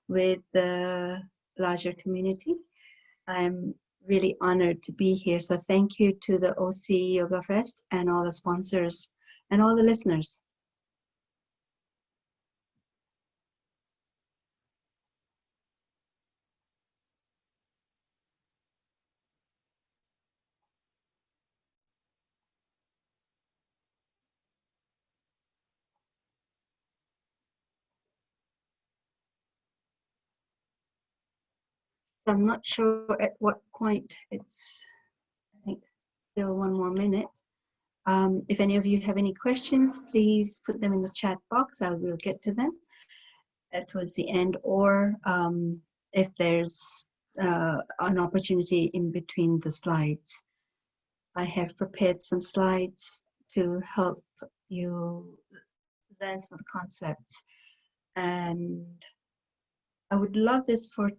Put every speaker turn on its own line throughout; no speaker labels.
with the larger community. I'm really honored to be here. So thank you to the OC Yoga Fest and all the sponsors and all the listeners. I'm not sure at what point it's, I think, still one more minute. If any of you have any questions, please put them in the chat box. I will get to them towards the end, or if there's an opportunity in between the slides. I have prepared some slides to help you learn some of the concepts, and I would love this for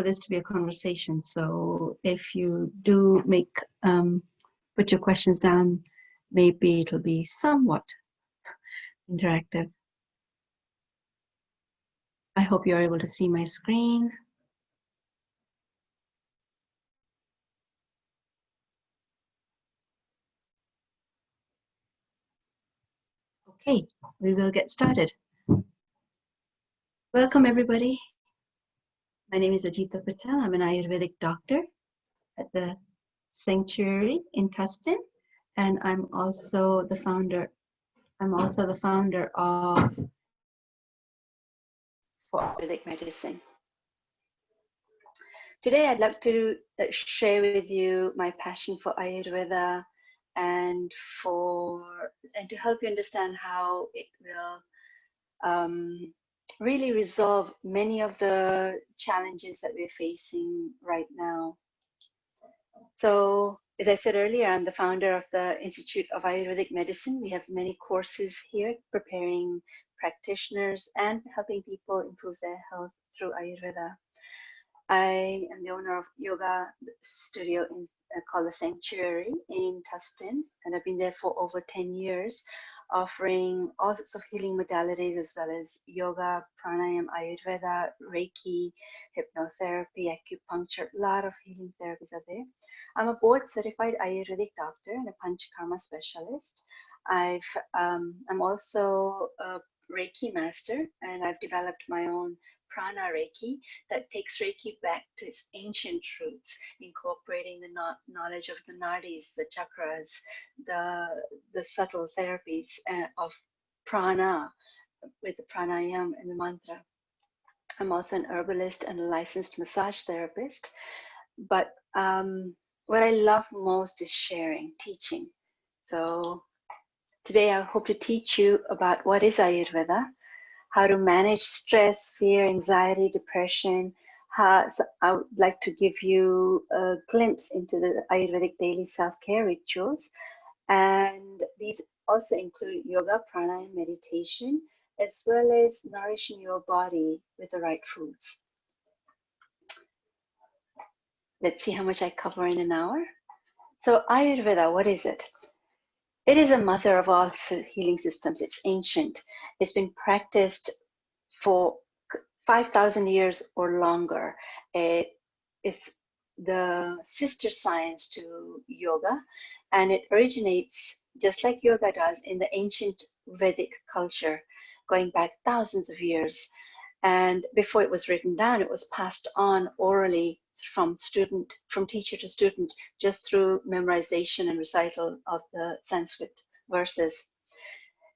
this to be a conversation. So if you do put your questions down, maybe it'll be somewhat interactive. I hope you're able to see my screen. Okay, we will get started. Welcome everybody. My name is Ajita Patel. I'm an Ayurvedic doctor at the Sanctuary in Tustin, and I'm also the founder of Ayurvedic medicine. Today I'd like to share with you my passion for Ayurveda and to help you understand how it will really resolve many of the challenges that we're facing right now. So, as I said earlier, I'm the founder of the Institute of Ayurvedic Medicine. We have many courses here preparing practitioners and helping people improve their health through Ayurveda. I am the owner of yoga studio called the Sanctuary in Tustin, and I've been there for over 10 years, offering all sorts of healing modalities as well as yoga, pranayama, Ayurveda, Reiki, hypnotherapy, acupuncture. A lot of healing therapies are there. I'm a board certified Ayurvedic doctor and a Panchakarma specialist. I'm also a Reiki master, and I've developed my own prana Reiki that takes Reiki back to its ancient roots, incorporating the knowledge of the nadis, the chakras, the subtle therapies of prana with the pranayama and the mantra. I'm also an herbalist and a licensed massage therapist. But what I love most is sharing, teaching. So today I hope to teach you about what is Ayurveda, how to manage stress, fear, anxiety, depression. So I would like to give you a glimpse into the Ayurvedic daily self-care rituals. And these also include yoga, pranayama, meditation, as well as nourishing your body with the right foods. Let's see how much I cover in an hour. So Ayurveda, what is it? It is a mother of all healing systems. It's ancient. It's been practiced for 5,000 years or longer. It's the sister science to yoga, and it originates, just like yoga does, in the ancient Vedic culture, going back thousands of years. And before it was written down, it was passed on orally from teacher to student, just through memorization and recital of the Sanskrit verses.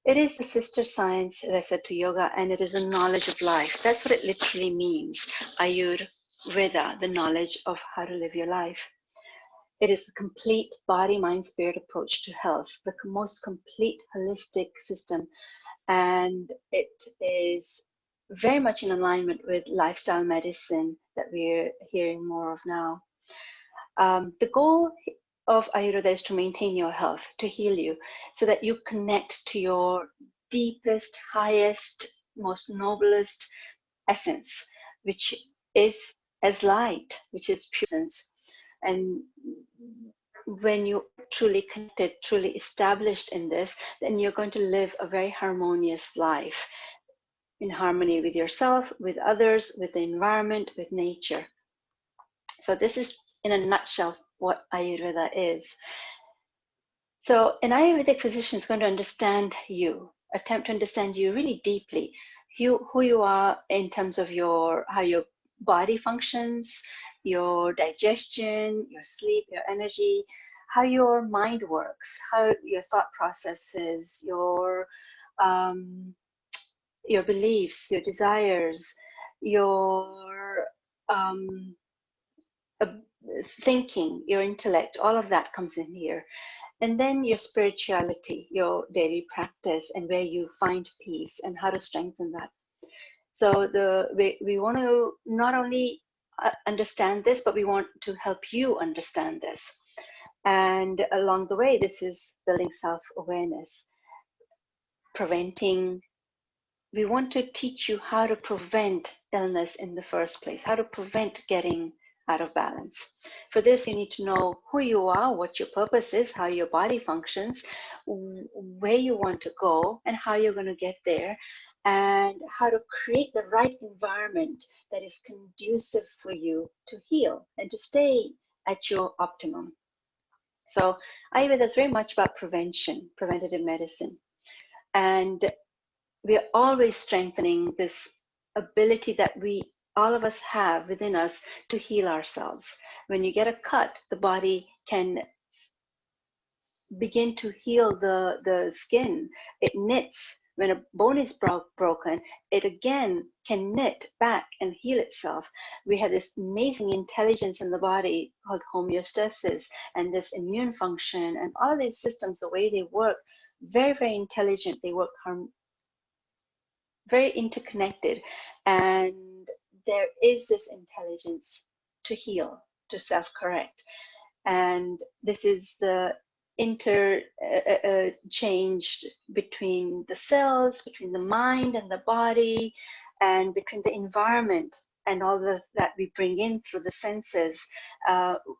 It is the sister science, as I said, to yoga, and it is a knowledge of life. That's what it literally means, Ayurveda, the knowledge of how to live your life. It is a complete body, mind, spirit approach to health, the most complete holistic system, and it is very much in alignment with lifestyle medicine that we're hearing more of now. The goal of Ayurveda is to maintain your health, to heal you, so that you connect to your deepest, highest, most noblest essence, which is as light, which is pure essence. And when you truly connected, truly established in this, then you're going to live a very harmonious life. in harmony with yourself, with others, with the environment, with nature. So this is, in a nutshell, what Ayurveda is. So an Ayurvedic physician is going to understand you, attempt to understand you really deeply, who you are in terms of how your body functions, your digestion, your sleep, your energy, how your mind works, how your thought processes, your beliefs, your desires, your uh, thinking, your intellect, all of that comes in here. And then your spirituality, your daily practice, and where you find peace and how to strengthen that. So we want to not only understand this, but we want to help you understand this. And along the way, this is building self-awareness, preventing. We want to teach you how to prevent illness in the first place, how to prevent getting out of balance. For this, you need to know who you are, what your purpose is, how your body functions, where you want to go, and how you're going to get there, and how to create the right environment that is conducive for you to heal and to stay at your optimum. So Ayurveda is very much about prevention, preventative medicine. And we are always strengthening this ability that all of us have within us to heal ourselves. When you get a cut, the body can begin to heal the skin. It knits. When a bone is broken, it again can knit back and heal itself. We have this amazing intelligence in the body called homeostasis, and this immune function, and all of these systems, the way they work, very, very intelligent. They work very interconnected, and there is this intelligence to heal, to self-correct, and this is the interchange between the cells, between the mind and the body, and between the environment and all that we bring in through the senses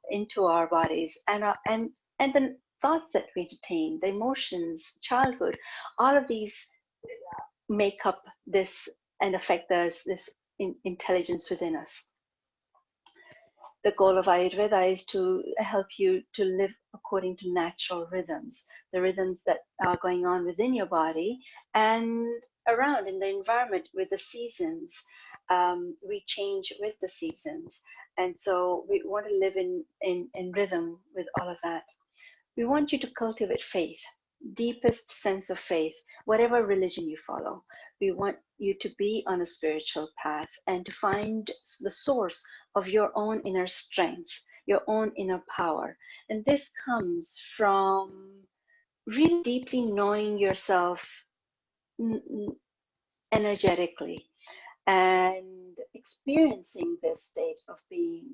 into our bodies, and the thoughts that we entertain, the emotions, childhood, all of these make up this and affect us, this intelligence within us. The goal of Ayurveda is to help you to live according to natural rhythms, the rhythms that are going on within your body and around in the environment with the seasons. We change with the seasons. And so we want to live in rhythm with all of that. We want you to cultivate faith, deepest sense of faith, whatever religion you follow. We want you to be on a spiritual path and to find the source of your own inner strength, your own inner power. And this comes from really deeply knowing yourself energetically and experiencing this state of being.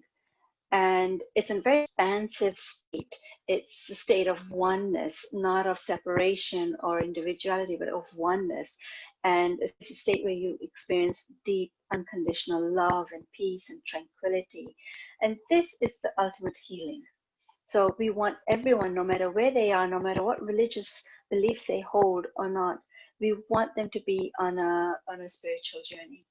And it's a very expansive state. It's a state of oneness, not of separation or individuality, but of oneness. And it's a state where you experience deep, unconditional love and peace and tranquility. And this is the ultimate healing. So we want everyone, no matter where they are, no matter what religious beliefs they hold or not, we want them to be on a spiritual journey.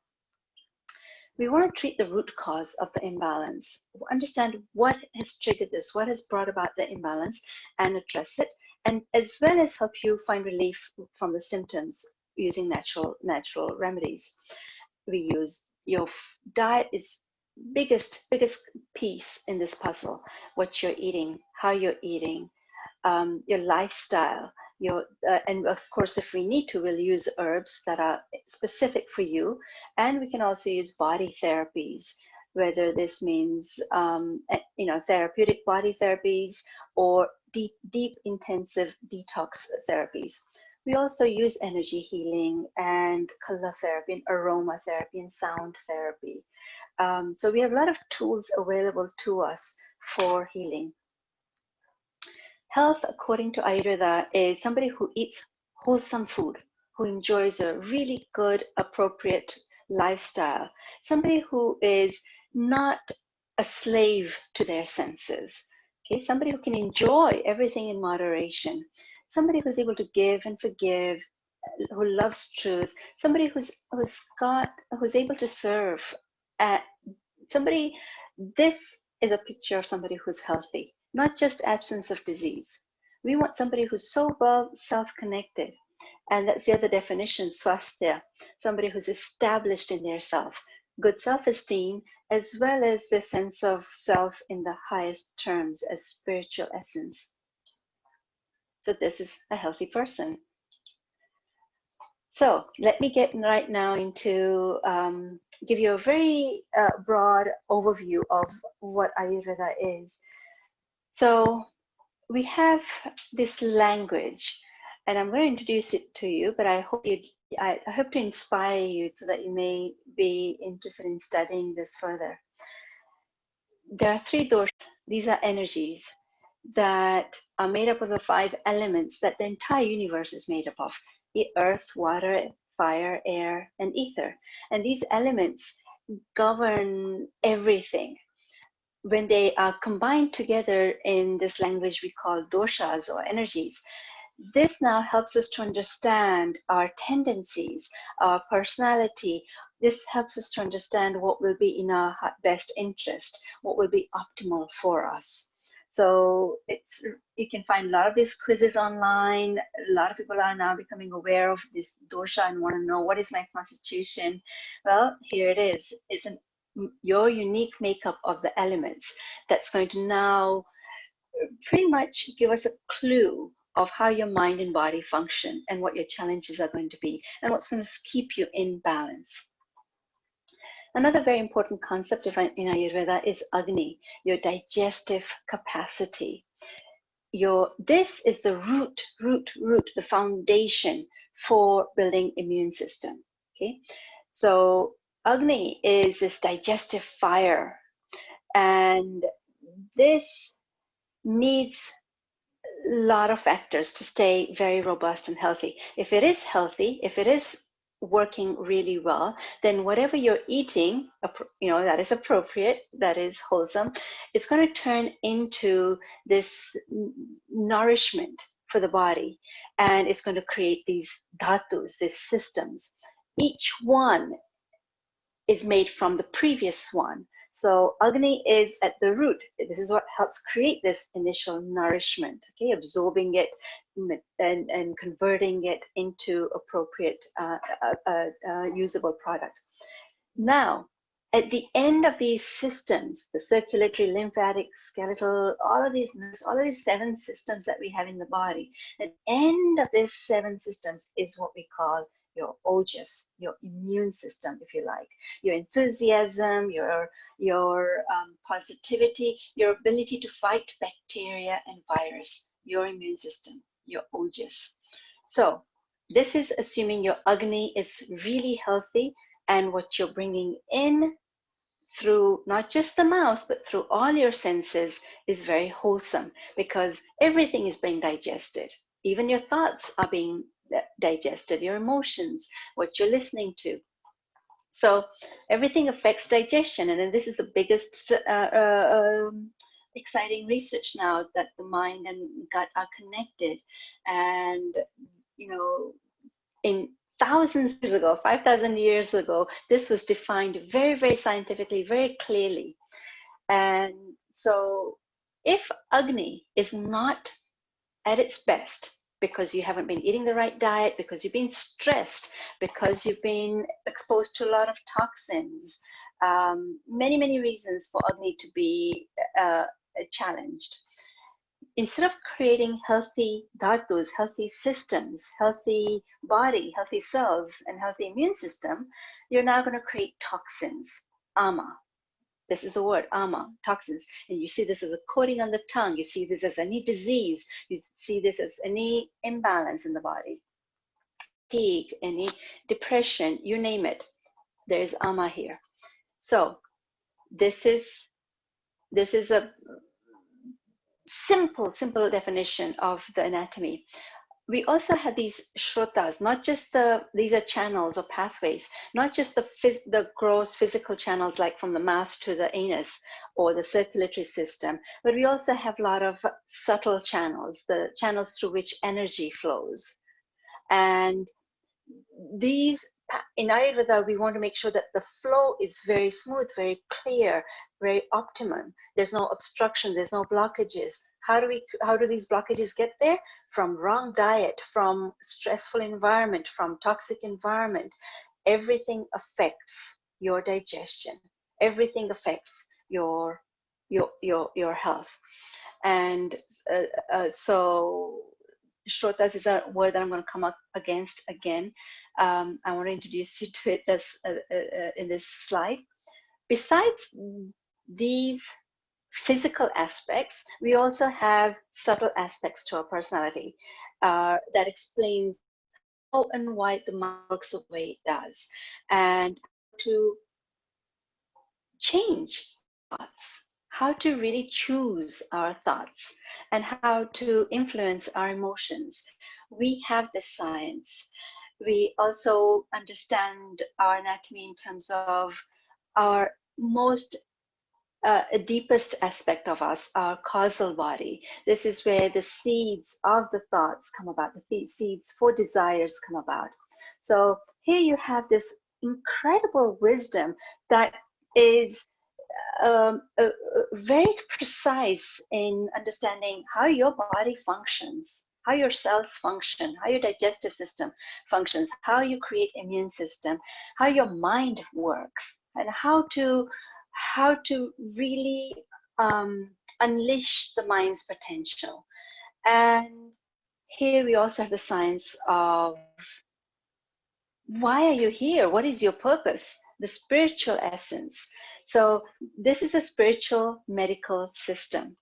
We want to treat the root cause of the imbalance, understand what has triggered this, what has brought about the imbalance, and address it, and as well as help you find relief from the symptoms using natural remedies. We use your diet is biggest piece in this puzzle. What you're eating, how you're eating, your lifestyle, and of course, if we need to, we'll use herbs that are specific for you, and we can also use body therapies, whether this means therapeutic body therapies or deep intensive detox therapies. We also use energy healing and color therapy and aromatherapy and sound therapy. So we have a lot of tools available to us for healing. Health, according to Ayurveda, is somebody who eats wholesome food, who enjoys a really good, appropriate lifestyle, somebody who is not a slave to their senses, okay? Somebody who can enjoy everything in moderation, somebody who's able to give and forgive who loves truth, somebody who's able to serve, somebody. This is a picture of somebody who's healthy, not just absence of disease. We want somebody who's so well self-connected, and that's the other definition, swasthya, somebody who's established in their self, good self-esteem, as well as the sense of self in the highest terms as spiritual essence. So this is a healthy person. So let me get right now into give you a very broad overview of what Ayurveda is. So we have this language, and I'm going to introduce it to you, but I hope to inspire you so that you may be interested in studying this further. There are 3 doshas. These are energies that are made up of the 5 elements that the entire universe is made up of: earth, water, fire, air, and ether. And these elements govern everything. When they are combined together in this language we call doshas or energies, this now helps us to understand our tendencies, our personality. This helps us to understand what will be in our best interest, what will be optimal for us. So you can find a lot of these quizzes online. A lot of people are now becoming aware of this dosha and want to know, what is my constitution? Well, here it is. It's your unique makeup of the elements that's going to now pretty much give us a clue of how your mind and body function and what your challenges are going to be and what's going to keep you in balance. Another very important concept in Ayurveda is Agni, your digestive capacity. This is the root, the foundation for building immune system. Okay, so Agni is this digestive fire, and this needs a lot of factors to stay very robust and healthy. If it is healthy, if it is working really well, then whatever you're eating, that is appropriate, that is wholesome, it's going to turn into this nourishment for the body, and it's going to create these dhatus, these systems. Each one is made from the previous one. So Agni is at the root. This is what helps create this initial nourishment, okay, absorbing it and converting it into appropriate usable product. Now, at the end of these systems, the circulatory, lymphatic, skeletal, all of these 7 systems that we have in the body, at the end of these 7 systems is what we call your ojas, your immune system, if you like, your enthusiasm, your positivity, your ability to fight bacteria and virus, your immune system, your ojas. So this is assuming your Agni is really healthy, and what you're bringing in through not just the mouth, but through all your senses is very wholesome, because everything is being digested. Even your thoughts are being digested, your emotions, what you're listening to. So everything affects digestion. And then this is the biggest exciting research now, that the mind and gut are connected. And, in thousands of years ago, 5,000 years ago, this was defined very, very scientifically, very clearly. And so if Agni is not at its best, because you haven't been eating the right diet, because you've been stressed, because you've been exposed to a lot of toxins, many, many reasons for Agni to be challenged. Instead of creating healthy dhatus, healthy systems, healthy body, healthy cells, and healthy immune system, you're now going to create toxins, ama. This is the word, ama, toxins. And you see this as a coating on the tongue. You see this as any disease. You see this as any imbalance in the body. Fatigue, any depression, you name it. There's ama here. So this is a simple definition of the anatomy. We also have these shrotas, not just these are channels or pathways, not just the gross physical channels like from the mouth to the anus or the circulatory system, but we also have a lot of subtle channels, the channels through which energy flows. And these in Ayurveda, we want to make sure that the flow is very smooth, very clear, very optimum. There's no obstruction, there's no blockages. How do these blockages get there? From wrong diet, from stressful environment, from toxic environment. Everything affects your digestion. Everything affects your health. And so Shrotas is a word that I'm going to come up against again. I want to introduce you to it as, in this slide. Besides these physical aspects, we also have subtle aspects to our personality that explains how and why the mind works the way it does, and to change thoughts, how to really choose our thoughts, and how to influence our emotions. We have this science. We also understand our anatomy in terms of our most deepest aspect of us, our causal body. This is where the seeds of the thoughts come about, the seeds for desires come about. So here you have this incredible wisdom that is very precise in understanding how your body functions, how your cells function, how your digestive system functions, how you create immune system, how your mind works, and how to really unleash the mind's potential. And here we also have the science of why are you here? What is your purpose? The spiritual essence. So this is a spiritual medical system,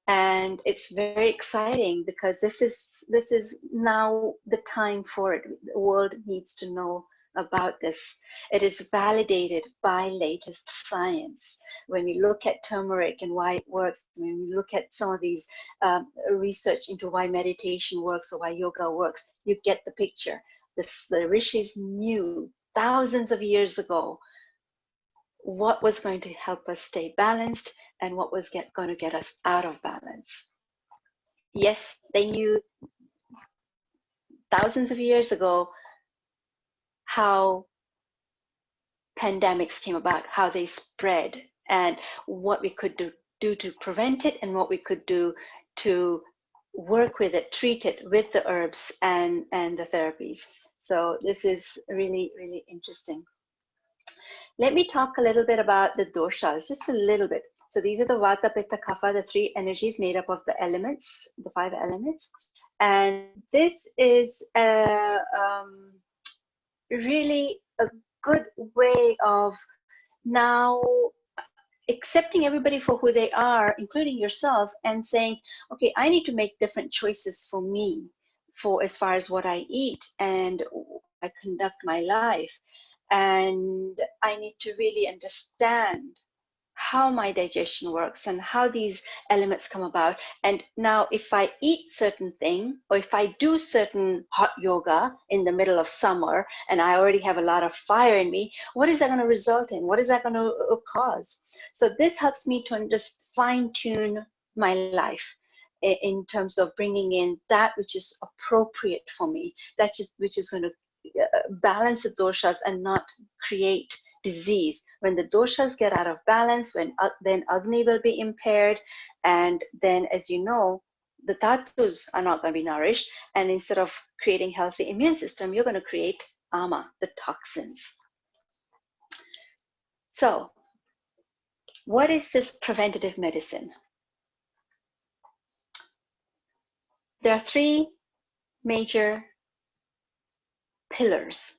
and it's very exciting because this is now the time for it. The world needs to know about this. It is validated by latest science. When we look at turmeric and why it works, when we look at some of these research into why meditation works or why yoga works, you get the picture. The rishis knew thousands of years ago what was going to help us stay balanced and what was going to get us out of balance. Yes, they knew thousands of years ago how pandemics came about, how they spread, and what we could do to prevent it, and what we could do to work with it, treat it with the herbs and the therapies. So this is really, really interesting. Let me talk a little bit about the doshas, just a little bit. So these are the Vata, Pitta, Kapha, the three energies made up of the elements, the 5 elements. And this is really a good way of now accepting everybody for who they are, including yourself, and saying, okay, I need to make different choices for me, for as far as what I eat and I conduct my life. And I need to really understand how my digestion works and how these elements come about. And now if I eat certain thing, or if I do certain hot yoga in the middle of summer and I already have a lot of fire in me, what is that going to result in? What is that going to cause? So this helps me to just fine tune my life in terms of bringing in that which is appropriate for me, which is going to balance the doshas and not create disease. When the doshas get out of balance, then Agni will be impaired, and then, as you know, the dhatus are not going to be nourished, and instead of creating healthy immune system, you're going to create ama, the toxins. So what is this preventative medicine? There are 3 major pillars,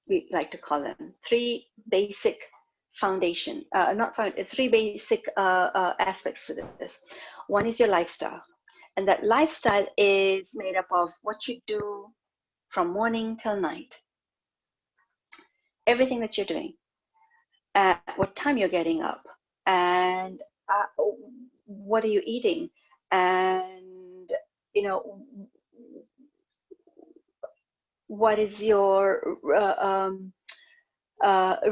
we like to call them, 3 basic foundation, it's 3 basic aspects to this. One is your lifestyle, and that lifestyle is made up of what you do from morning till night, everything that you're doing, what time you're getting up, and what are you eating, and what is your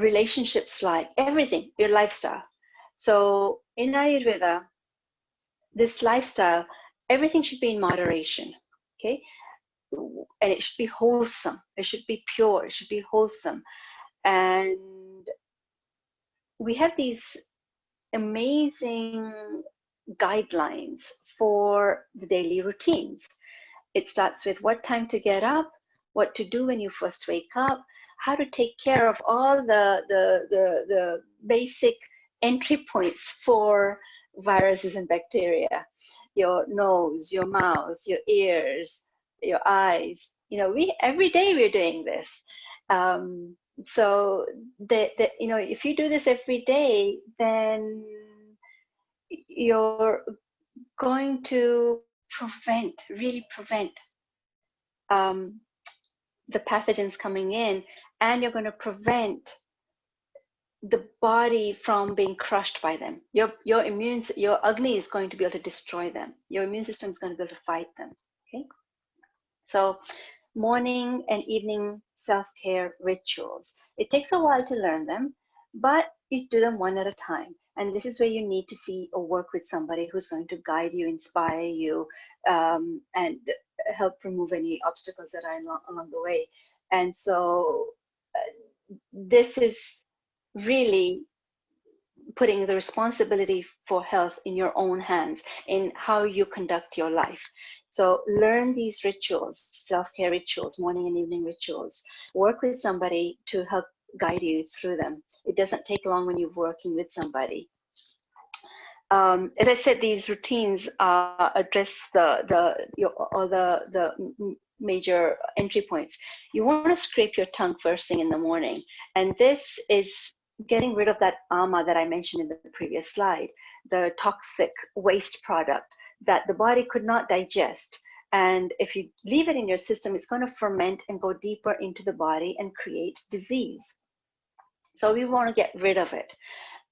relationships like, everything, your lifestyle. So in Ayurveda, this lifestyle, everything should be in moderation, okay? and it should be wholesome. It should be pure. It should be wholesome. And we have these amazing guidelines for the daily routines. It starts with what time to get up, what to do when you first wake up, how to take care of all the basic entry points for viruses and bacteria. Your nose, your mouth, your ears, your eyes. Every day we're doing this. So if you do this every day, then you're going to really prevent the pathogens coming in, and you're going to prevent the body from being crushed by them. Your Agni is going to be able to destroy them. Your immune system is going to be able to fight them. Okay, so morning and evening self-care rituals. It takes a while to learn them, but you do them one at a time. And this is where you need to see or work with somebody who's going to guide you, inspire you, and help remove any obstacles that are along the way. And so this is really putting the responsibility for health in your own hands, in how you conduct your life. So learn these rituals, self-care rituals, morning and evening rituals. Work with somebody to help guide you through them. It doesn't take long when you're working with somebody. As I said, these routines address the major entry points. You want to scrape your tongue first thing in the morning, and this is getting rid of that ama that I mentioned in the previous slide, the toxic waste product that the body could not digest. And if you leave it in your system, it's going to ferment and go deeper into the body and create disease. So we want to get rid of it.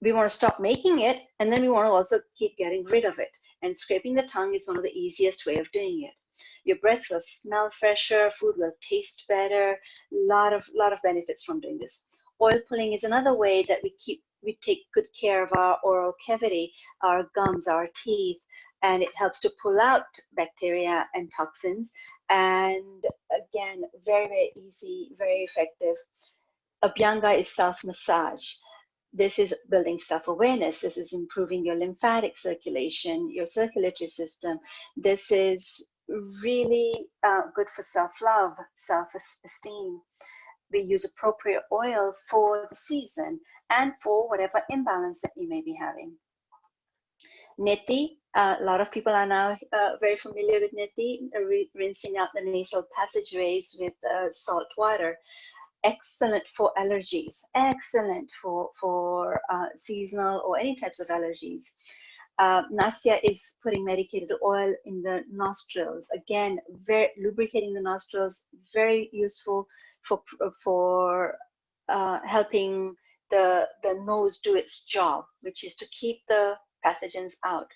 We want to stop making it, and then we want to also keep getting rid of it. And scraping the tongue is one of the easiest way of doing it. Your breath will smell fresher, food will taste better, lot of benefits from doing this. Oil pulling is another way that we take good care of our oral cavity, our gums, our teeth, and it helps to pull out bacteria and toxins. And again, very, very easy, very effective. Abhyanga is self-massage. This is building self-awareness. This is improving your lymphatic circulation, your circulatory system. This is really good for self-love, self-esteem. We use appropriate oil for the season and for whatever imbalance that you may be having. Neti, a lot of people are now very familiar with neti, rinsing out the nasal passageways with salt water. Excellent for allergies, excellent for seasonal or any types of allergies. Nasya is putting medicated oil in the nostrils. Again, very lubricating the nostrils, very useful for helping the nose do its job, which is to keep the pathogens out.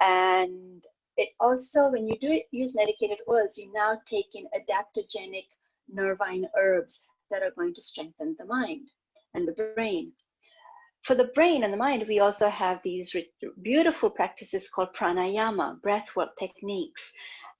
And it also, when you use medicated oils, you now take in adaptogenic nervine herbs that are going to strengthen the mind and the brain. For the brain and the mind, we also have these beautiful practices called pranayama, breathwork techniques.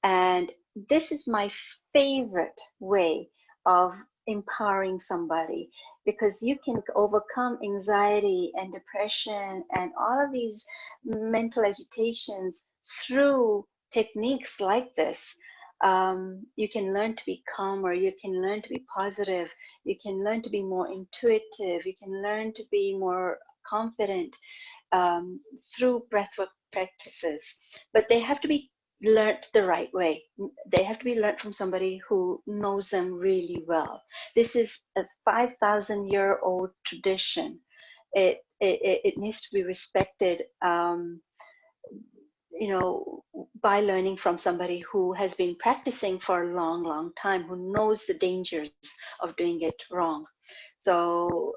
And this is my favorite way of empowering somebody, because you can overcome anxiety and depression and all of these mental agitations through techniques like this. You can learn to be calmer, you can learn to be positive, you can learn to be more intuitive, you can learn to be more confident through breathwork practices. But they have to be learned the right way. They have to be learned from somebody who knows them really well. This is a 5,000-year-old tradition. It needs to be respected. By learning from somebody who has been practicing for a long, long time, who knows the dangers of doing it wrong. So,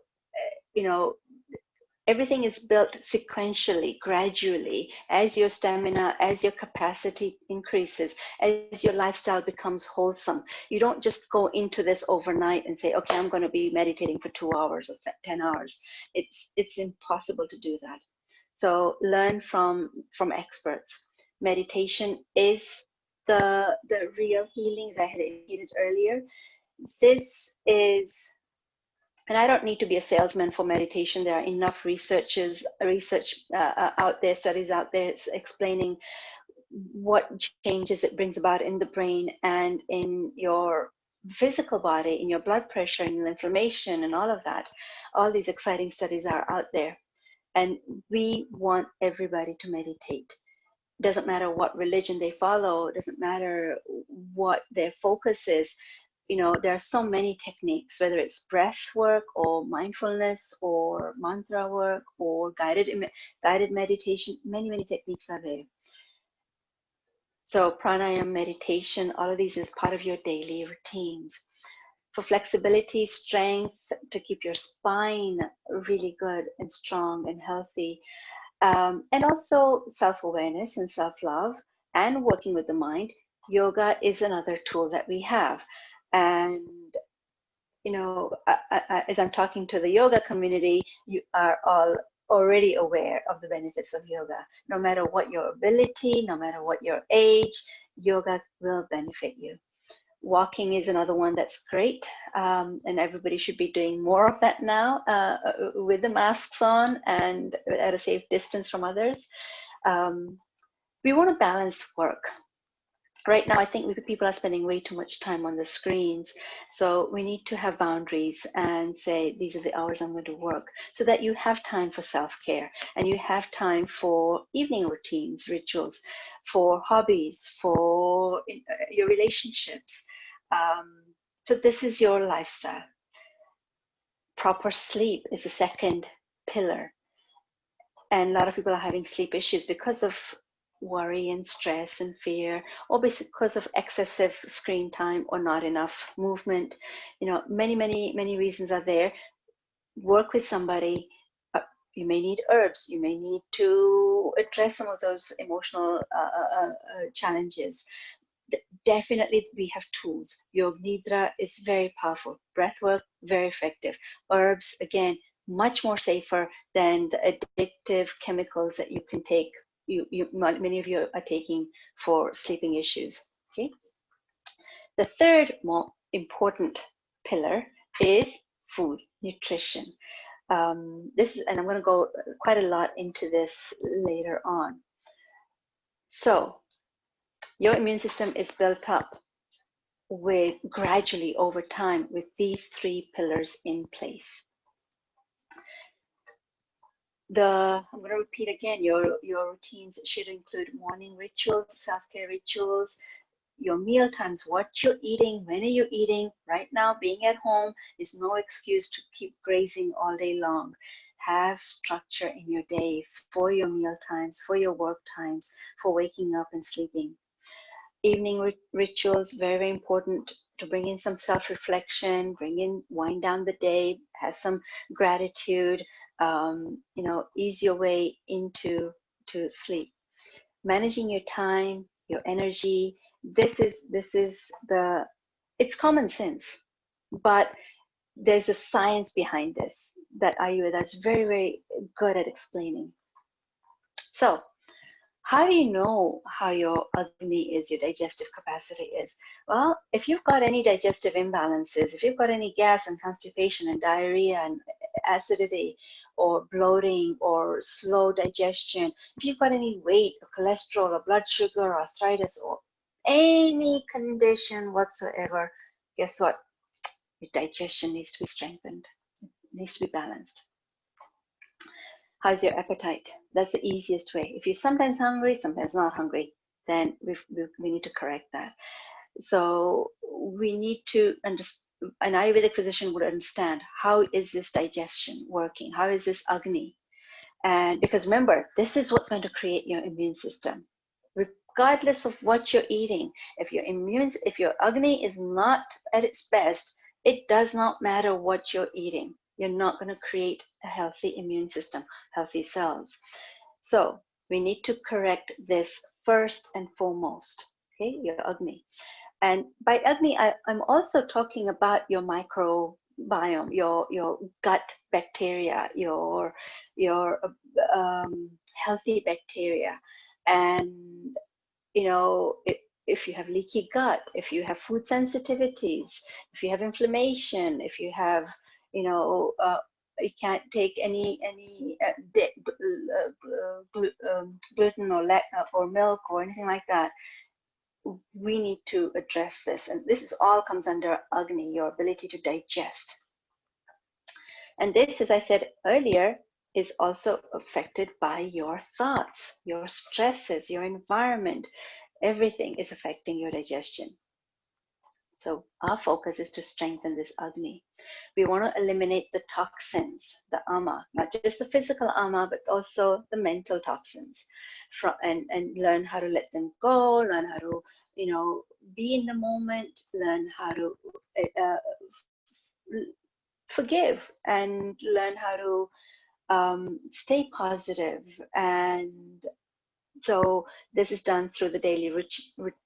everything is built sequentially, gradually, as your stamina, as your capacity increases, as your lifestyle becomes wholesome. You don't just go into this overnight and say, okay, I'm going to be meditating for 2 hours or 10 hours. It's impossible to do that. So learn from experts. Meditation is the real healings I had indicated earlier. This is, and I don't need to be a salesman for meditation. There are enough research out there, studies out there explaining what changes it brings about in the brain and in your physical body, in your blood pressure and inflammation and all of that. All these exciting studies are out there. And we want everybody to meditate. Doesn't matter what religion they follow, doesn't matter what their focus is. You know, there are so many techniques, whether it's breath work or mindfulness or mantra work or guided meditation. Many techniques are there. So pranayama, meditation, all of these is part of your daily routines. For flexibility, strength, to keep your spine really good and strong and healthy. And also self-awareness and self-love and working with the mind. Yoga is another tool that we have. And, you know, as I'm talking to the yoga community, you are all already aware of the benefits of yoga. No matter what your ability, no matter what your age, yoga will benefit you. Walking is another one that's great, and everybody should be doing more of that now with the masks on and at a safe distance from others. We want to balance work. Right now, I think people are spending way too much time on the screens. So we need to have boundaries and say, these are the hours I'm going to work, so that you have time for self-care and you have time for evening routines, rituals, for hobbies, for your relationships. So this is your lifestyle. Proper sleep is the second pillar. And a lot of people are having sleep issues because of worry and stress and fear, or because of excessive screen time or not enough movement. You know, many reasons are there. Work with somebody. You may need herbs. You may need to address some of those emotional challenges. Definitely, we have tools. Yoga Nidra is very powerful. Breathwork, very effective. Herbs, again, much more safer than the addictive chemicals that you can take. Many of you are taking for sleeping issues. Okay. The third more important pillar is food, nutrition. And I'm going to go quite a lot into this later on. So, your immune system is built up with gradually over time with these three pillars in place. I'm going to repeat again, your routines should include morning rituals, self-care rituals, your meal times, what you're eating, when are you eating. Right now, being at home is no excuse to keep grazing all day long. Have structure in your day for your meal times, for your work times, for waking up and sleeping. Evening rituals, very important to bring in some self-reflection, wind down the day, have some gratitude, ease your way into sleep. Managing your time, your energy. It's common sense, but there's a science behind this that Ayurveda is very, very good at explaining. So, how do you know how your Agni is, your digestive capacity is? Well, if you've got any digestive imbalances, if you've got any gas and constipation and diarrhea and acidity or bloating or slow digestion, if you've got any weight or cholesterol or blood sugar or arthritis or any condition whatsoever, guess what? Your digestion needs to be strengthened. It needs to be balanced. How's your appetite? That's the easiest way. If you're sometimes hungry, sometimes not hungry, then we need to correct that. So we need to understand, an Ayurvedic physician would understand, how is this digestion working? How is this Agni? And because remember, this is what's going to create your immune system. Regardless of what you're eating, if your Agni is not at its best, it does not matter what you're eating. You're not going to create a healthy immune system, healthy cells. So we need to correct this first and foremost, okay, your Agni. And by Agni, I'm also talking about your microbiome, your gut bacteria, your healthy bacteria. And, if you have leaky gut, if you have food sensitivities, if you have inflammation, if you have, you can't take any gluten or milk or anything like that, we need to address this. And this is all comes under Agni, your ability to digest. And this, as I said earlier, is also affected by your thoughts, your stresses, your environment. Everything is affecting your digestion. So our focus is to strengthen this Agni. We want to eliminate the toxins, the ama, not just the physical ama, but also the mental toxins, and learn how to let them go, learn how to, be in the moment, learn how to forgive, and learn how to stay positive. And so this is done through the daily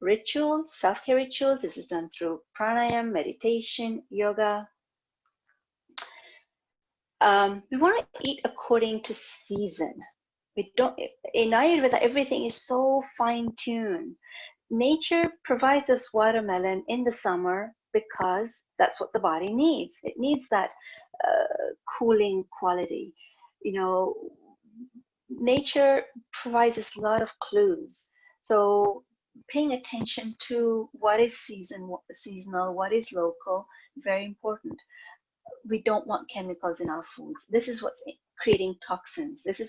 rituals, self-care rituals. This is done through pranayama, meditation, yoga. We want to eat according to season. We don't, in Ayurveda, everything is so fine-tuned. Nature provides us watermelon in the summer because that's what the body needs. It needs that cooling quality. Nature provides us a lot of clues. So paying attention to what is seasonal, what is local, very important. We don't want chemicals in our foods. This is what's creating toxins. This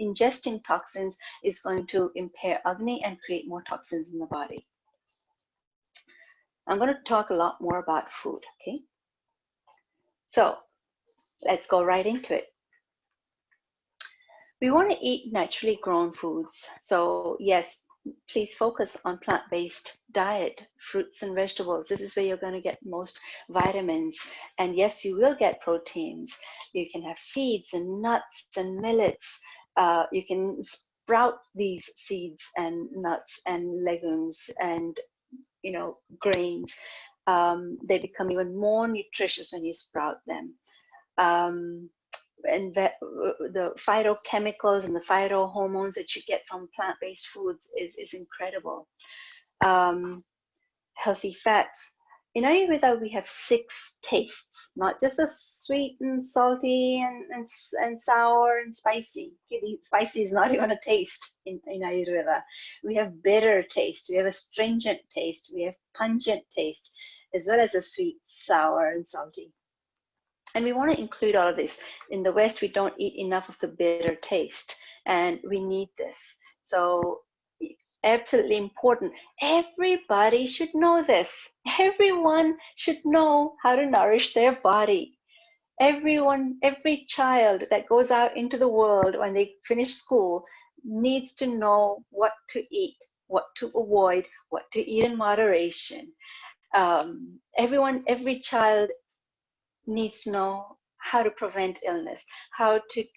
ingesting toxins is going to impair Agni and create more toxins in the body. I'm going to talk a lot more about food, okay? So let's go right into it. We want to eat naturally grown foods. So yes, please focus on plant-based diet, fruits and vegetables. This is where you're going to get most vitamins. And yes, you will get proteins. You can have seeds and nuts and millets. You can sprout these seeds and nuts and legumes and, grains. They become even more nutritious when you sprout them. And the phytochemicals and the phytohormones that you get from plant-based foods is incredible. Healthy fats. In Ayurveda, we have 6 tastes, not just a sweet and salty and sour and spicy. Spicy is not even a taste in Ayurveda. We have bitter taste, we have astringent taste, we have pungent taste, as well as a sweet, sour, and salty. And we want to include all of this. In the West, we don't eat enough of the bitter taste, and we need this. So absolutely important. Everybody should know this. Everyone should know how to nourish their body. Every child that goes out into the world when they finish school needs to know what to eat, what to avoid, what to eat in moderation. Every child needs to know how to prevent illness,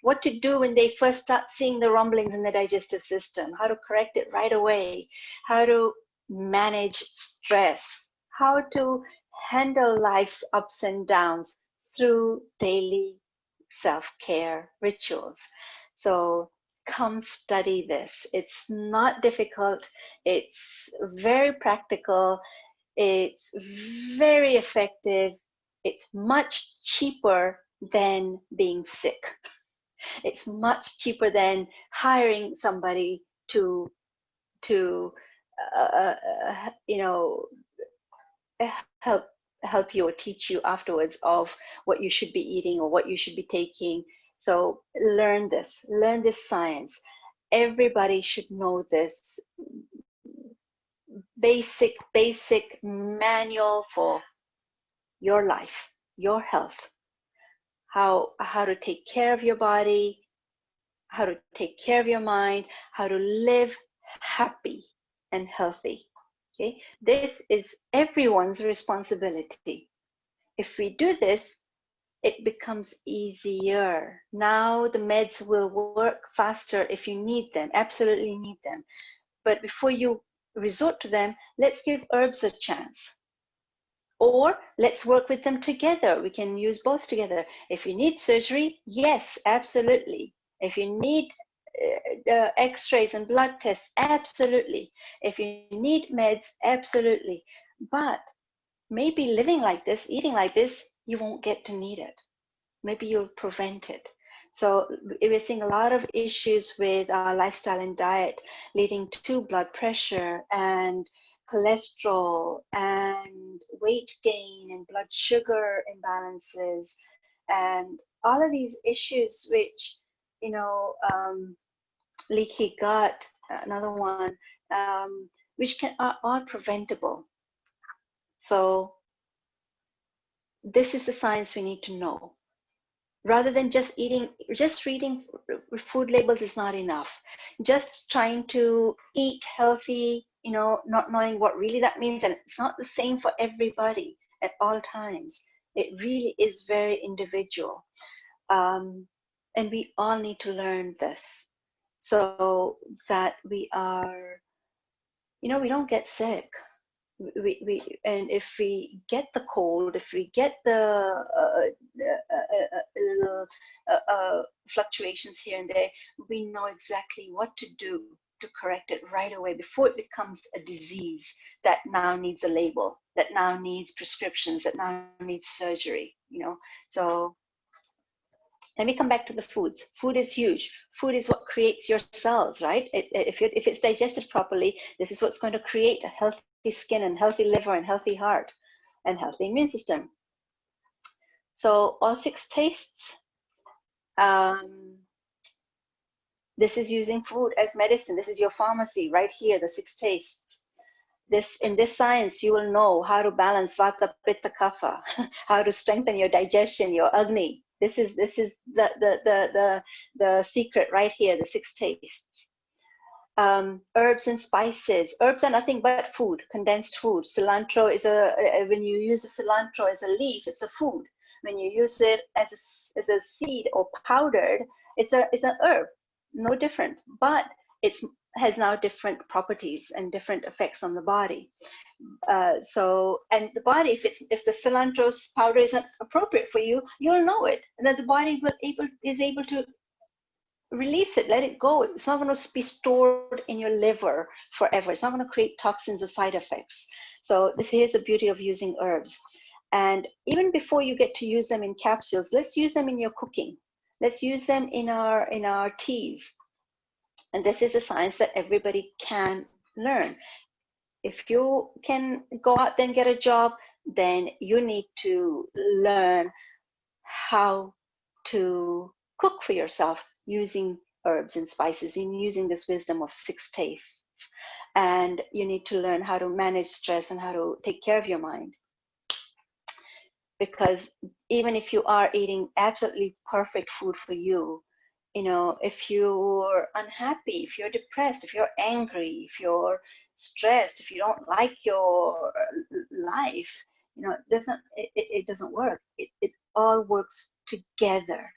what to do when they first start seeing the rumblings in the digestive system, how to correct it right away, how to manage stress, how to handle life's ups and downs through daily self-care rituals. So come study this. It's not difficult. It's very practical. It's very effective. It's much cheaper than being sick. It's much cheaper than hiring somebody to help you or teach you afterwards of what you should be eating or what you should be taking. So learn this science. Everybody should know this basic manual for your life, your health, how to take care of your body, how to take care of your mind, how to live happy and healthy. Okay, this is everyone's responsibility. If we do this, it becomes easier. Now the meds will work faster if you need them, absolutely need them. But before you resort to them, let's give herbs a chance. Or let's work with them together. We can use both together. If you need surgery, yes, absolutely. If you need x-rays and blood tests, absolutely. If you need meds, absolutely. But maybe living like this, eating like this, you won't get to need it. Maybe you'll prevent it. So we're seeing a lot of issues with our lifestyle and diet leading to blood pressure and cholesterol and weight gain and blood sugar imbalances and all of these issues, which, leaky gut, another one, which are preventable. So this is the science we need to know. Rather than just reading food labels is not enough. Just trying to eat healthy, not knowing what really that means, and it's not the same for everybody at all times. It really is very individual. And we all need to learn this so that we are, we don't get sick. And if we get the cold, if we get the little fluctuations here and there, we know exactly what to do to correct it right away before it becomes a disease that now needs a label, that now needs prescriptions, that now needs surgery. So let me come back to the foods. Food is huge. Food is what creates your cells, right? If it's digested properly, this is what's going to create a healthy skin and healthy liver and healthy heart and healthy immune system. So all 6 tastes, this is using food as medicine. This is your pharmacy right here, the 6 tastes. In this science, you will know how to balance Vata, Pitta, Kapha, how to strengthen your digestion, your Agni. This is the secret right here, the 6 tastes. Herbs and spices. Herbs are nothing but food, condensed food. Cilantro is when you use the cilantro as a leaf, it's a food. When you use it as a seed or powdered, it's an herb, no different. But it has now different properties and different effects on the body. And the body, if the cilantro's powder isn't appropriate for you, you'll know it, and then the body is able to release it, let it go. It's not going to be stored in your liver forever. It's not going to create toxins or side effects. So here's the beauty of using herbs. And even before you get to use them in capsules, let's use them in your cooking. Let's use them in our teas. And this is a science that everybody can learn. If you can go out there and get a job, then you need to learn how to cook for yourself using herbs and spices, and using this wisdom of 6 tastes. And you need to learn how to manage stress and how to take care of your mind. Because even if you are eating absolutely perfect food for you, if you're unhappy, if you're depressed, if you're angry, if you're stressed, if you don't like your life, it doesn't work. It all works together.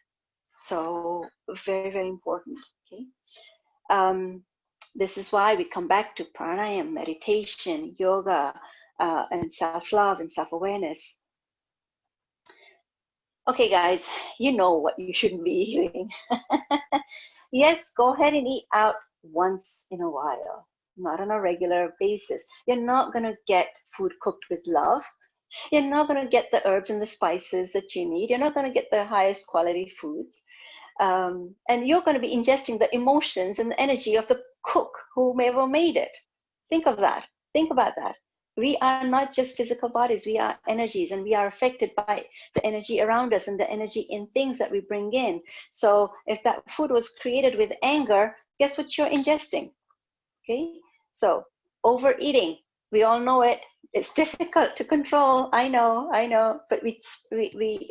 So very, very important. Okay. This is why we come back to pranayama, meditation, yoga, and self-love and self-awareness. Okay, guys, you know what you shouldn't be eating. Yes, go ahead and eat out once in a while, not on a regular basis. You're not going to get food cooked with love. You're not going to get the herbs and the spices that you need. You're not going to get the highest quality foods. And you're going to be ingesting the emotions and the energy of the cook whomever made it. Think of that. Think about that. We are not just physical bodies. We are energies, and we are affected by the energy around us and the energy in things that we bring in. So if that food was created with anger, guess what you're ingesting? Okay. So overeating, we all know it. It's difficult to control. I know, but we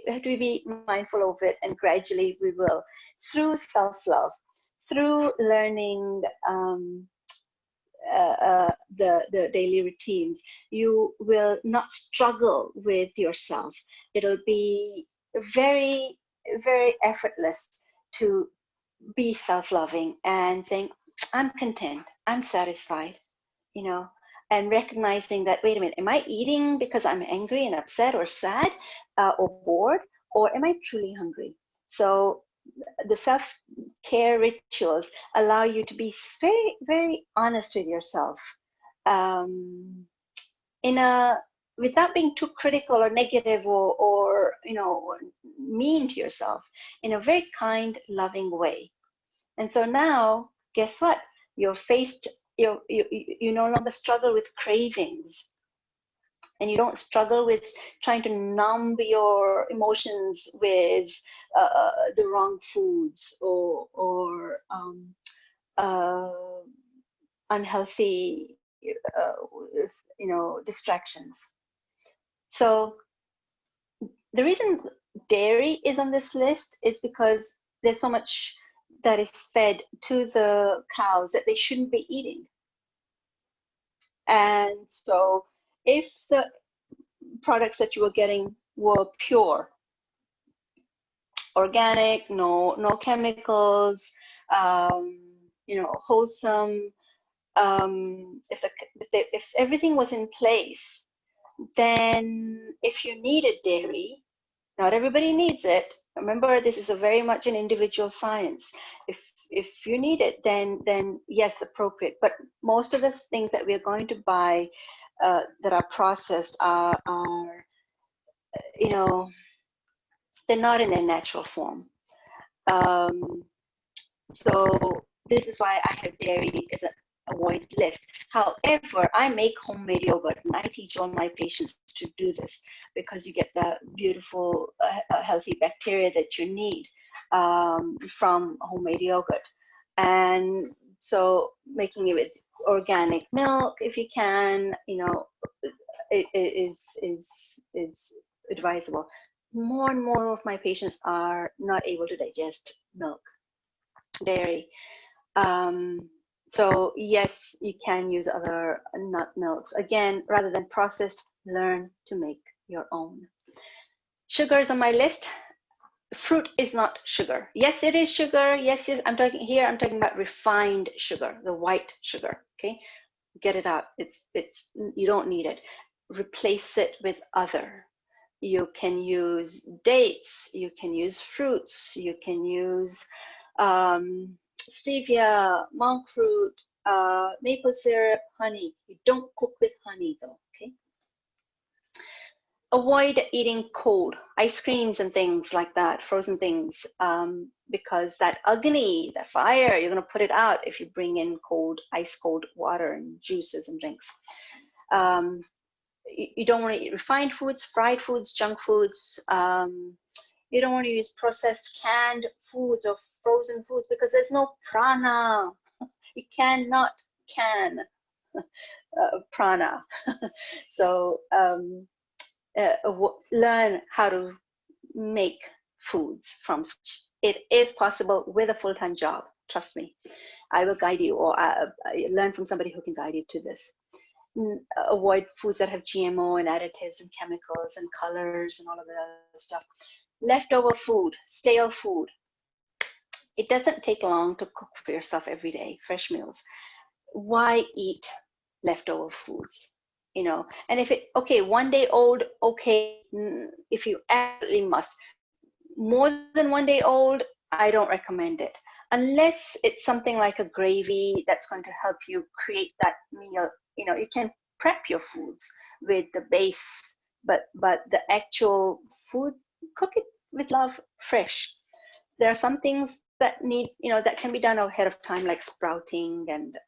have to be mindful of it, and gradually we will, through self-love, through learning the daily routines. You will not struggle with yourself. It'll be very, very effortless to be self-loving and saying, I'm content, I'm satisfied, and recognizing that, wait a minute, am I eating because I'm angry and upset or sad or bored, or am I truly hungry? So the self-care rituals allow you to be very, very honest with yourself, um, in a without being too critical or negative or mean to yourself, in a very kind, loving way. And so now, guess what? You're faced. You no longer struggle with cravings, and you don't struggle with trying to numb your emotions with the wrong foods or unhealthy distractions. So the reason dairy is on this list is because there's so much that is fed to the cows that they shouldn't be eating. And so if the products that you were getting were pure, organic, no chemicals, wholesome, if everything was in place, then if you needed dairy, not everybody needs it. Remember, this is a very much an individual science. If you need it, then yes, appropriate. But most of the things that we are going to buy that are processed are they're not in their natural form. So this is why I have dairy as an avoid list. However, I make homemade yogurt, and I teach all my patients to do this because you get the beautiful, healthy bacteria that you need from homemade yogurt. And so making it with organic milk, if you can, is advisable. More and more of my patients are not able to digest milk, dairy. So yes, you can use other nut milks. Again, rather than processed, learn to make your own. Sugar is on my list. Fruit is not sugar. Yes, it is sugar. Yes, I'm talking about refined sugar, the white sugar. Okay, get it out. You don't need it. Replace it with other. You can use dates. You can use fruits. You can use stevia, monk fruit, maple syrup, honey. You don't cook with honey though, okay? Avoid eating cold ice creams and things like that, frozen things, because that agni, that fire, you're going to put it out if you bring in ice cold water and juices and drinks. You don't want to eat refined foods, fried foods, junk foods. You don't want to use processed canned foods or frozen foods because there's no prana. You cannot can prana. So learn how to make foods from scratch. It is possible with a full-time job. Trust me. I will guide you, or learn from somebody who can guide you to this. Avoid foods that have GMO and additives and chemicals and colors and all of that other stuff. Leftover food, stale food. It doesn't take long to cook for yourself every day, fresh meals. Why eat leftover foods? And if okay, 1 day old, okay, if you absolutely must. More than 1 day old, I don't recommend it. Unless it's something like a gravy that's going to help you create that meal. You can prep your foods with the base, but the actual food, cook it with love, fresh. There are some things that need, that can be done ahead of time, like sprouting and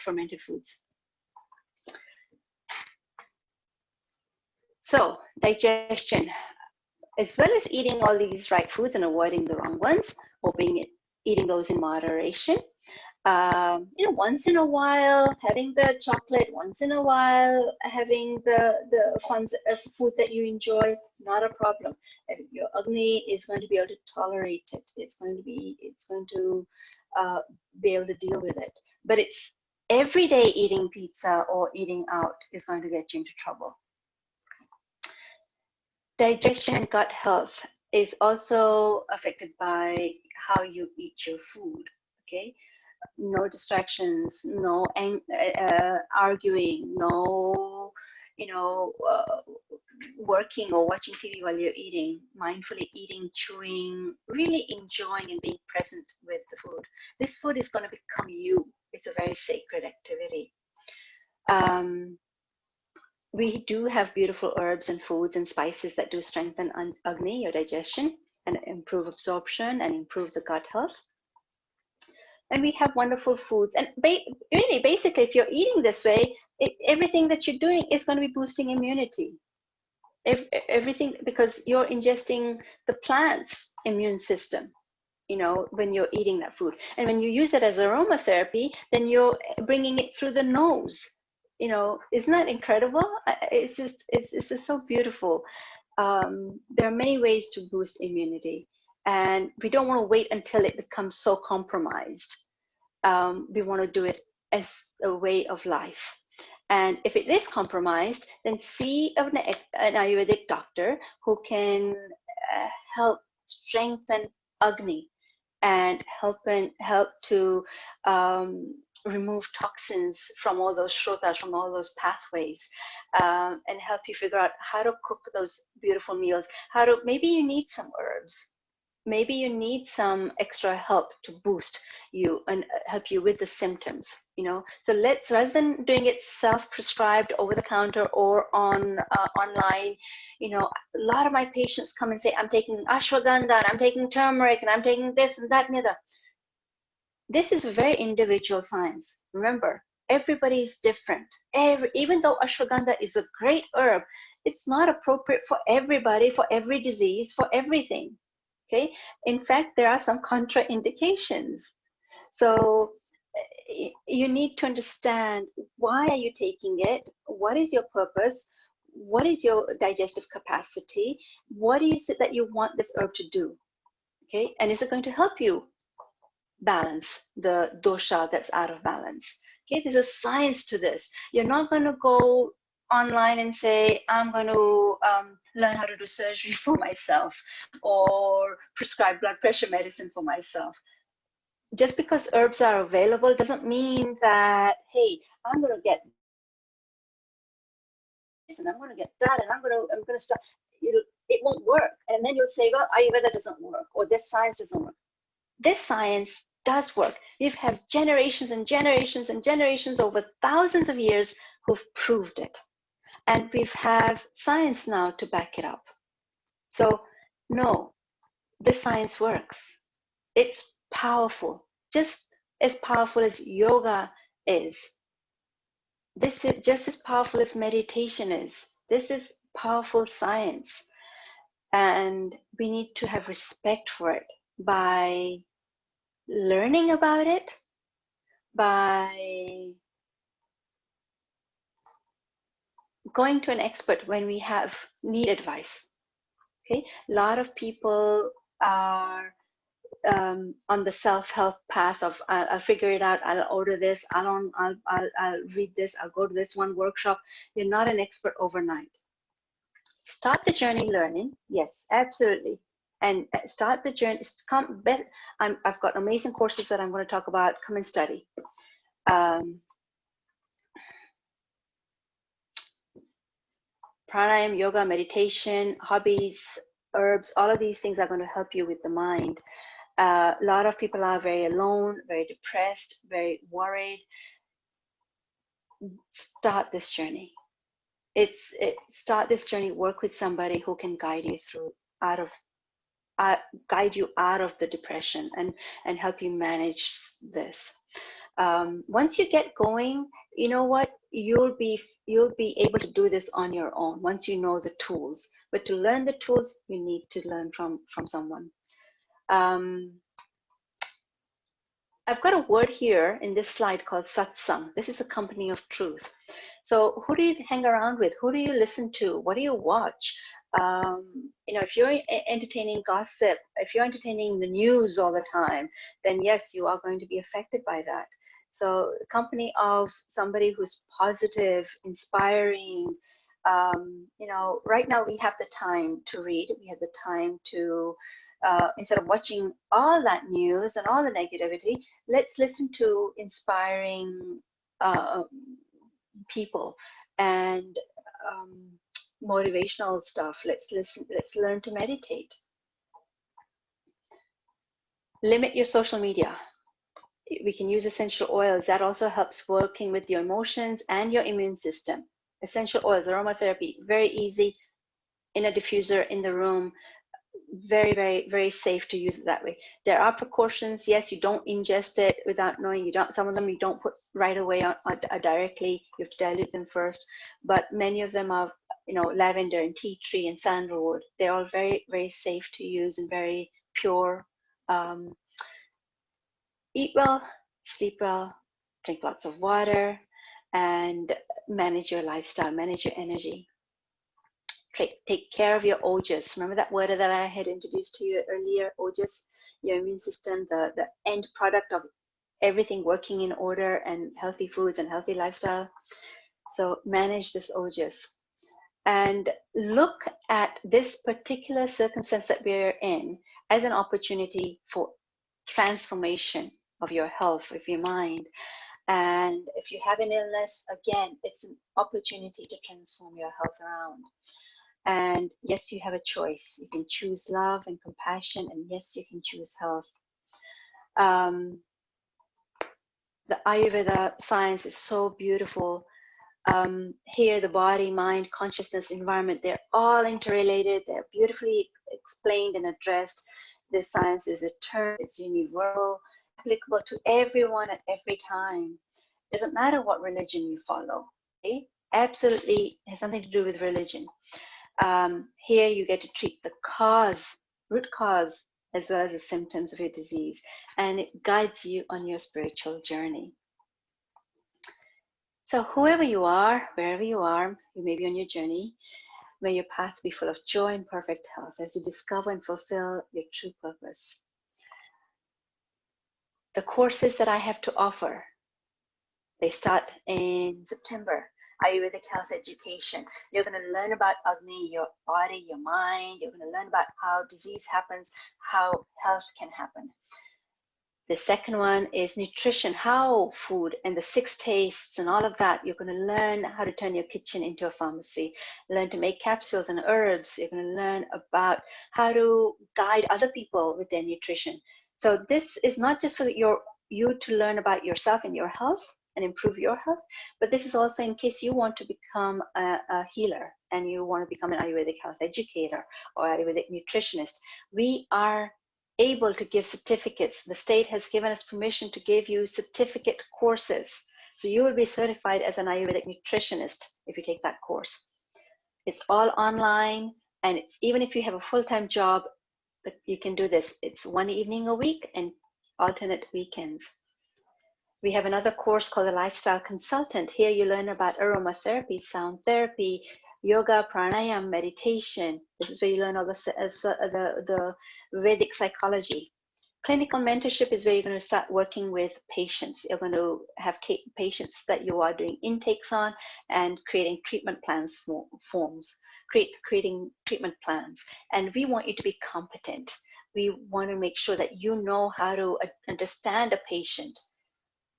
fermented foods. So digestion, as well as eating all these right foods and avoiding the wrong ones, eating those in moderation. Once in a while, having the chocolate, once in a while, having the food that you enjoy, not a problem. Your Agni is going to be able to tolerate it. It's going to be able to deal with it. But it's every day eating pizza or eating out is going to get you into trouble. Digestion and gut health is also affected by how you eat your food. Okay. No distractions, no arguing, no working or watching TV while you're eating, mindfully eating, chewing, really enjoying and being present with the food. This food is going to become you. It's a very sacred activity. We do have beautiful herbs and foods and spices that do strengthen Agni, your digestion, and improve absorption and improve the gut health. And we have wonderful foods. And really, basically, if you're eating this way, everything that you're doing is going to be boosting immunity. Everything, because you're ingesting the plant's immune system, when you're eating that food. And when you use it as aromatherapy, then you're bringing it through the nose. Isn't that incredible? It's just so beautiful. There are many ways to boost immunity, and we don't want to wait until it becomes so compromised. We want to do it as a way of life. And if it is compromised, then see an Ayurvedic doctor who can help strengthen Agni and help to remove toxins from all those shrotas, from all those pathways, and help you figure out how to cook those beautiful meals. Maybe you need some herbs. Maybe you need some extra help to boost you and help you with the symptoms, So rather than doing it self-prescribed over the counter or online, a lot of my patients come and say, I'm taking ashwagandha, and I'm taking turmeric, and I'm taking this and that and the other. This is a very individual science. Remember, everybody is different. Even though ashwagandha is a great herb, it's not appropriate for everybody, for every disease, for everything. Okay. In fact, there are some contraindications. So you need to understand, why are you taking it? What is your purpose? What is your digestive capacity? What is it that you want this herb to do? Okay. And is it going to help you balance the dosha that's out of balance? Okay. There's a science to this. You're not going to go online and say, I'm going to learn how to do surgery for myself or prescribe blood pressure medicine for myself. Just because herbs are available doesn't mean that, hey, I'm going to get this and I'm going to get that and I'm going to start. It won't work. And then you'll say, well, Ayurveda doesn't work, or this science doesn't work. This science does work. We've had generations and generations and generations over thousands of years who've proved it. And we have science now to back it up. So no, this science works. It's powerful, just as powerful as yoga is. This is just as powerful as meditation is. This is powerful science. And we need to have respect for it by learning about it, by going to an expert when we need advice. Okay, a lot of people are on the self-help path of I'll figure it out, I'll order this, I'll read this, I'll go to this one workshop. You're not an expert overnight. Start the journey learning, yes, absolutely, and start the journey. I've got amazing courses that I'm going to talk about. Come and study. Pranayama, yoga, meditation, hobbies, herbs, all of these things are going to help you with the mind. A lot of people are very alone, very depressed, very worried. Start this journey. Start this journey. Work with somebody who can guide you out of the depression and help you manage this. Once you get going, you know what, you'll be able to do this on your own once you know the tools. But to learn the tools, you need to learn from someone. I've got a word here in this slide called satsang. This is a company of truth. So who do you hang around with? Who do you listen to? What do you watch? If you're entertaining gossip, if you're entertaining the news all the time, then yes, you are going to be affected by that. So company of somebody who's positive, inspiring. Right now we have the time to read. We have the time to, instead of watching all that news and all the negativity, let's listen to inspiring people and motivational stuff. Let's listen. Let's learn to meditate. Limit your social media. We can use essential oils. That also helps working with your emotions and your immune system. Essential oils, aromatherapy, very easy in a diffuser in the room. Very, very, very safe to use it that way. There are precautions. Yes, you don't ingest it without knowing. You don't. Some of them you don't put right away on directly. You have to dilute them first. But many of them are, lavender and tea tree and sandalwood. They're all very, very safe to use and very pure. Eat well, sleep well, drink lots of water, and manage your lifestyle, manage your energy. Take care of your ojas. Remember that word that I had introduced to you earlier, ojas, your immune system, the end product of everything working in order and healthy foods and healthy lifestyle. So manage this ojas. And look at this particular circumstance that we're in as an opportunity for transformation of your health, of your mind. And if you have an illness, again, it's an opportunity to transform your health around. And yes, you have a choice. You can choose love and compassion, and yes, you can choose health. The Ayurveda science is so beautiful. Here, the body, mind, consciousness, environment, they're all interrelated. They're beautifully explained and addressed. This science is eternal, it's universal, applicable to everyone at every time. It doesn't matter what religion you follow. Okay? Absolutely has nothing to do with religion. Here you get to treat the cause, root cause, as well as the symptoms of your disease, and it guides you on your spiritual journey. So whoever you are, wherever you are, you may be on your journey, may your path be full of joy and perfect health as you discover and fulfill your true purpose. The courses that I have to offer, they start in September. Ayurvedic health education. You're going to learn about Agni, your body, your mind. You're going to learn about how disease happens, how health can happen. The second one is nutrition, how food and the 6 tastes and all of that. You're going to learn how to turn your kitchen into a pharmacy, learn to make capsules and herbs. You're going to learn about how to guide other people with their nutrition. So this is not just for you to learn about yourself and your health and improve your health, but this is also in case you want to become a healer and you want to become an Ayurvedic health educator or Ayurvedic nutritionist. We are able to give certificates. The state has given us permission to give you certificate courses. So you will be certified as an Ayurvedic nutritionist if you take that course. It's all online, and it's even if you have a full-time job, you can do this. It's one evening a week and alternate weekends. We have another course called the Lifestyle Consultant. Here you learn about aromatherapy, sound therapy, yoga, pranayama, meditation. This is where you learn all the Vedic psychology. Clinical mentorship is where you're going to start working with patients. You're going to have patients that you are doing intakes on and creating treatment plans creating treatment plans. And we want you to be competent. We want to make sure that you know how to understand a patient,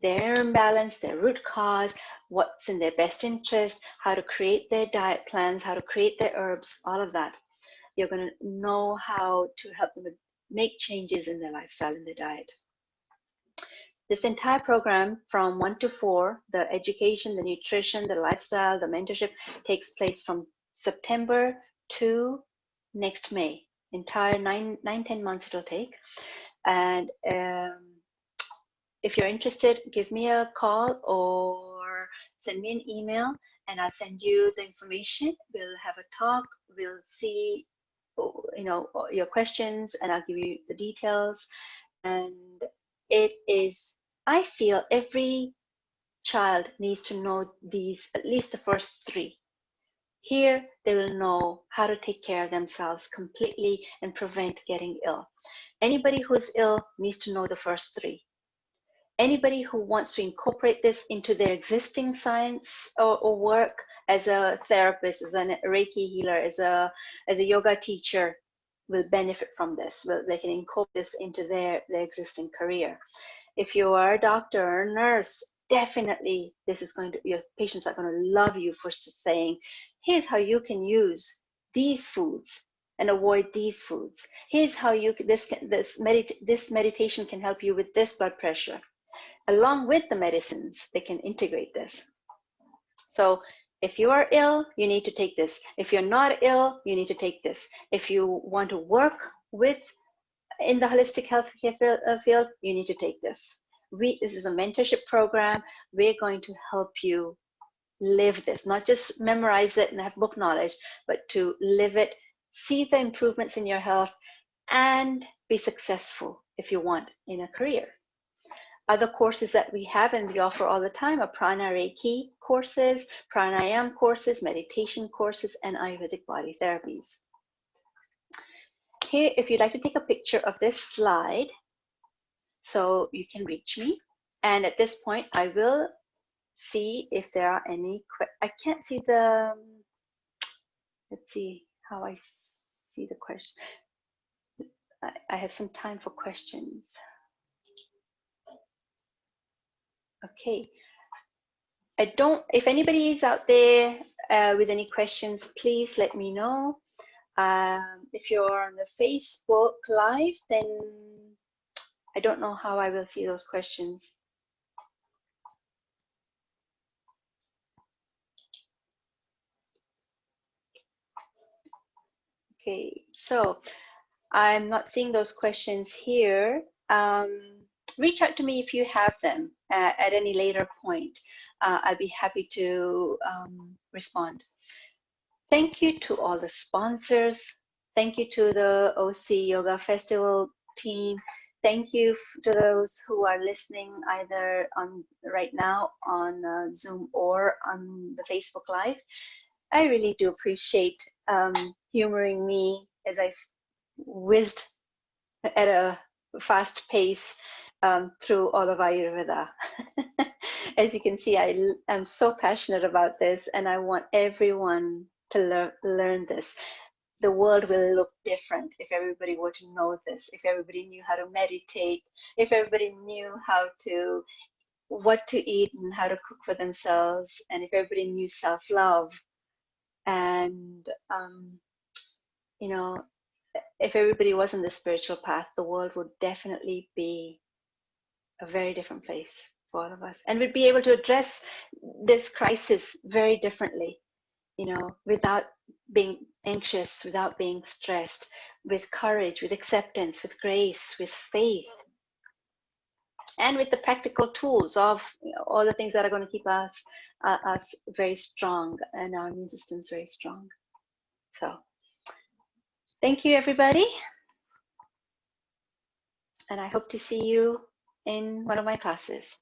their imbalance, their root cause, what's in their best interest, how to create their diet plans, how to create their herbs, all of that. You're going to know how to help them make changes in their lifestyle and their diet. This entire program from 1 to 4, the education, the nutrition, the lifestyle, the mentorship, takes place from September to next May. Entire 9-10 months it'll take. And if you're interested, give me a call or send me an email and I'll send you the information. We'll have a talk. We'll see, your questions and I'll give you the details. And it is, I feel every child needs to know these, at least the first 3. Here, they will know how to take care of themselves completely and prevent getting ill. Anybody who's ill needs to know the first 3. Anybody who wants to incorporate this into their existing science or work as a therapist, as a Reiki healer, as a yoga teacher will benefit from this. They can incorporate this into their existing career. If you are a doctor or a nurse, definitely this is your patients are going to love you for saying, Here's how you can use these foods and avoid these foods. Here's how you this meditation can help you with this blood pressure. Along with the medicines, they can integrate this. So if you are ill, you need to take this. If you're not ill, you need to take this. If you want to work in the holistic healthcare field, you need to take this. This is a mentorship program. We're going to help you live this, not just memorize it and have book knowledge, but to live it, see the improvements in your health, and be successful if you want in a career. Other courses that we have and we offer all the time are Prana Reiki courses, Pranayam courses, meditation courses, and Ayurvedic body therapies. Here, if you'd like to take a picture of this slide, so you can reach me. And at this point, I will see if there are any, I can't see the, let's see how I see the question. I have some time for questions. Okay. If anybody is out there with any questions, please let me know. If you're on the Facebook Live, then I don't know how I will see those questions. Okay, so I'm not seeing those questions here. Reach out to me if you have them at any later point. I'll be happy to respond. Thank you to all the sponsors. Thank you to the OC Yoga Festival team. Thank you to those who are listening either on right now on Zoom or on the Facebook Live. I really do appreciate humoring me as I whizzed at a fast pace through all of Ayurveda. As you can see, I am so passionate about this, and I want everyone to learn this. The world will look different if everybody were to know this, if everybody knew how to meditate, if everybody knew what to eat and how to cook for themselves, and if everybody knew self-love. And you know, if everybody was on the spiritual path, the world would definitely be a very different place for all of us, and we'd be able to address this crisis very differently, without being anxious, without being stressed, with courage, with acceptance, with grace, with faith, and with the practical tools of all the things that are going to keep us very strong and our immune systems very strong. So thank you, everybody. And I hope to see you in one of my classes.